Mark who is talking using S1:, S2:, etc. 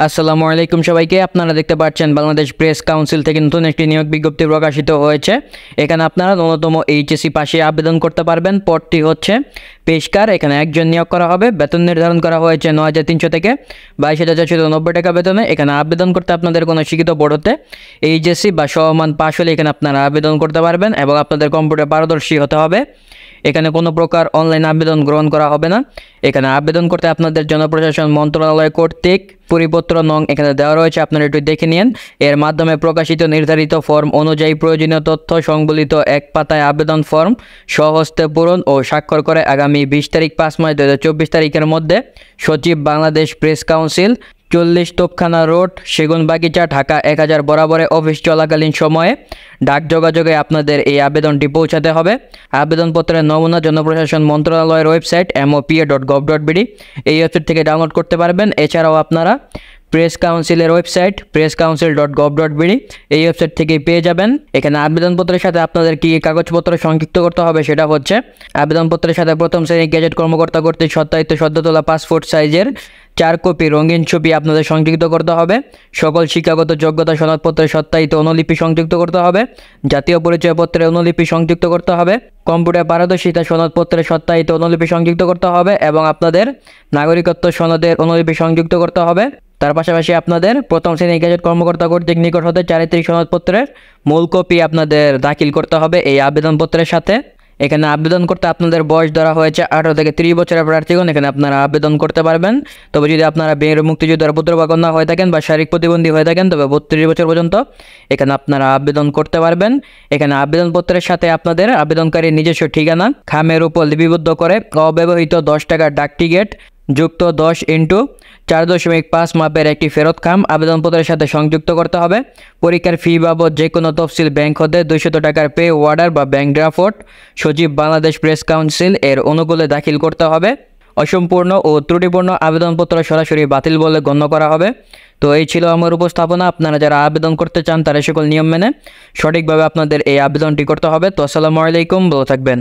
S1: আসসালামু আলাইকুম সবাইকে। আপনারা দেখতে পাচ্ছেন বাংলাদেশ প্রেস কাউন্সিল থেকে নতুন একটি নিয়োগ বিজ্ঞপ্তি প্রকাশিত হয়েছে। এখানে আপনারা ন্যূনতম এইচএসসি পাশে আবেদন করতে পারবেন। পদটি হচ্ছে পেশকার। এখানে একজন নিয়োগ করা হবে। বেতন নির্ধারণ করা হয়েছে ৯,৩০০ থেকে ২২,৪৯০ টাকা বেতনে। এখানে আবেদন করতে আপনাদের কোনো শিক্ষিত বোর্ড হতে এইচএসসি বা সমমান পাশ হলে এখানে আপনারা আবেদন করতে পারবেন এবং আপনাদের কম্পিউটার পারদর্শী হতে হবে। এখানে কোনো প্রকার অনলাইন আবেদন গ্রহণ করা হবে না। এখানে আবেদন করতে আপনাদের জনপ্রশাসন মন্ত্রণালয় কর্তৃক পরিপত্র নং এখানে দেওয়া রয়েছে, আপনারা একটু দেখে নিন। এর মাধ্যমে প্রকাশিত নির্ধারিত ফর্ম অনুযায়ী প্রয়োজনীয় তথ্য সংবলিত এক পাতায় আবেদন ফর্ম স্বহস্তে পূরণ ও স্বাক্ষর করে আগামী ২০ তারিখ ৫ মার্চ ২০২৪ তারিখের মধ্যে সচিব Bangladesh press council ৪০ Topkhana road Segunbagicha Dhaka ১০০০ বরাবরে অফিস চলাকালীন সময়ে ডাক যোগাযোগে আপনাদের এই আবেদনটি পৌঁছাতে হবে। আবেদনপত্রের নমুনা জনপ্রশাসন মন্ত্রণালয়ের ওয়েবসাইট mopa.gov.bd এই ওয়েবসাইট থেকে ডাউনলোড করতে পারবেন। এছাড়াও আপনারা প্রেস কাউন্সিলের ওয়েবসাইট presscouncil.gov.bd এই ওয়েবসাইট থেকে পেয়ে যাবেন। এখানে আবেদনপত্রের সাথে আপনাদের কী কাগজপত্র সংযুক্ত করতে হবে সেটা হচ্ছে আবেদনপত্রের সাথে প্রথম শ্রেণীর গেজেট কর্মকর্তা কর্তৃক সত্যায়িত সদ্য তোলা পাসপোর্ট সাইজের ৪ কপি রঙিন ছবি আপনাদের সংযুক্ত করতে হবে। সকল শিক্ষাগত যোগ্যতা সনদপত্রের সত্যায়িত অনুলিপি সংযুক্ত করতে হবে। জাতীয় পরিচয়পত্রের অনুলিপি সংযুক্ত করতে হবে। কম্পিউটার পারদর্শিতা সনদপত্রের সত্যায়িত অনুলিপি সংযুক্ত করতে হবে এবং আপনাদের নাগরিকত্ব সনদের অনুলিপি সংযুক্ত করতে হবে। তার পাশাপাশি আপনাদের প্রথম শ্রেণী গেজেট কর্মকর্তা কর্তৃক নিকট হতে চারিত্রিক সনদপত্রের মূল কপি আপনাদের দাখিল করতে হবে এই আবেদনপত্রের সাথে। এখানে আবেদন করতে আপনাদের বয়স ধরা হয়েছে ১৮ থেকে ৩০ বছরের প্রার্থীগণ এখানে আপনারা আবেদন করতে পারবেন। তবে যদি আপনারা বীর মুক্তিযোদ্ধার পুত্র বা কন্যা হয়ে থাকেন বা শারীরিক প্রতিবন্ধী হয়ে থাকেন তবে ৩২ বছর পর্যন্ত এখানে আপনারা আবেদন করতে পারবেন। এখানে আবেদনপত্রের সাথে আপনাদের আবেদনকারীর নিজস্ব ঠিকানা খামের উপর লিপিবদ্ধ করে অব্যবহৃত ১০ টাকার ডাক টিকিট যুক্ত 10x4.5 মাপের একটি ফেরত খাম আবেদনপত্রের সাথে সংযুক্ত করতে হবে। পরীক্ষার ফি বাবদ যে কোনো তফসিল ব্যাংক হতে ২০০ টাকার পে অর্ডার বা ব্যাংক ড্রাফট সচিব বাংলাদেশ প্রেস কাউন্সিল এর অনুকূলে দাখিল করতে হবে। অসম্পূর্ণ ও ত্রুটিপূর্ণ আবেদনপত্র সরাসরি বাতিল বলে গণ্য করা হবে। তো এই ছিল আমার উপস্থাপনা। আপনারা যারা আবেদন করতে চান তারা সকল নিয়ম মেনে সঠিকভাবে আপনাদের এই আবেদনটি করতে হবে। তো আসসালামু আলাইকুম, ভালো থাকবেন।